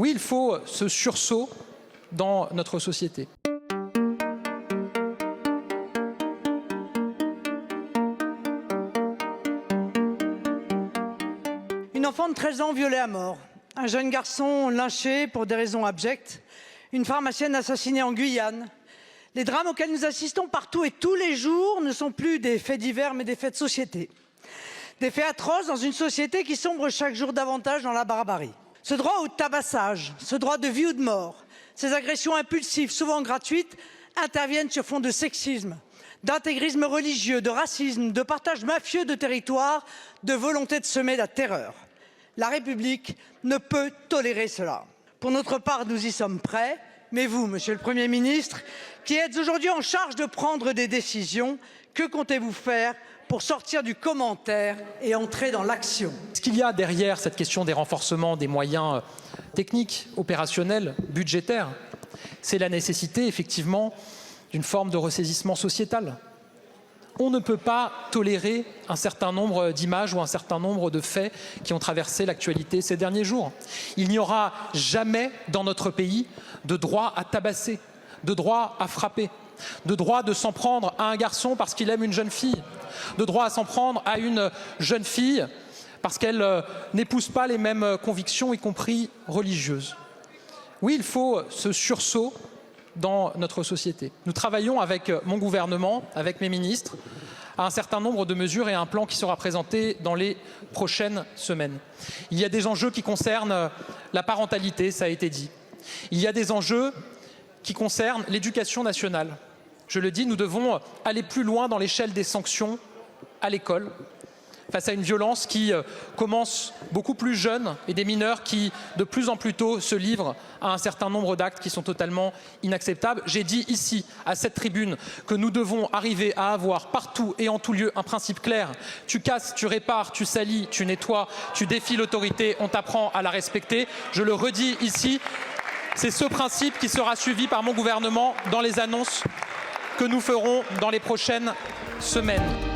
Oui, il faut ce sursaut dans notre société. Une enfant de 13 ans violée à mort, un jeune garçon lynché pour des raisons abjectes, une pharmacienne assassinée en Guyane. Les drames auxquels nous assistons partout et tous les jours ne sont plus des faits divers mais des faits de société. Des faits atroces dans une société qui sombre chaque jour davantage dans la barbarie. Ce droit au tabassage, ce droit de vie ou de mort, ces agressions impulsives, souvent gratuites, interviennent sur fond de sexisme, d'intégrisme religieux, de racisme, de partage mafieux de territoire, de volonté de semer la terreur. La République ne peut tolérer cela. Pour notre part, nous y sommes prêts. Mais vous, Monsieur le Premier ministre, qui êtes aujourd'hui en charge de prendre des décisions, que comptez-vous faire pour sortir du commentaire et entrer dans l'action? Ce qu'il y a derrière cette question des renforcements des moyens techniques, opérationnels, budgétaires, c'est la nécessité effectivement d'une forme de ressaisissement sociétal. On ne peut pas tolérer un certain nombre d'images ou un certain nombre de faits qui ont traversé l'actualité ces derniers jours. Il n'y aura jamais dans notre pays de droit à tabasser, de droit à frapper, de droit de s'en prendre à un garçon parce qu'il aime une jeune fille, de droit à s'en prendre à une jeune fille parce qu'elle n'épouse pas les mêmes convictions, y compris religieuses. Oui, il faut ce sursaut dans notre société. Nous travaillons avec mon gouvernement, avec mes ministres, à un certain nombre de mesures et à un plan qui sera présenté dans les prochaines semaines. Il y a des enjeux qui concernent la parentalité, ça a été dit. Il y a des enjeux qui concernent l'éducation nationale. Je le dis, nous devons aller plus loin dans l'échelle des sanctions à l'école, face à une violence qui commence beaucoup plus jeune et des mineurs qui, de plus en plus tôt, se livrent à un certain nombre d'actes qui sont totalement inacceptables. J'ai dit ici, à cette tribune, que nous devons arriver à avoir partout et en tout lieu un principe clair. Tu casses, tu répares, tu salis, tu nettoies, tu défies l'autorité, on t'apprend à la respecter. Je le redis ici, c'est ce principe qui sera suivi par mon gouvernement dans les annonces que nous ferons dans les prochaines semaines.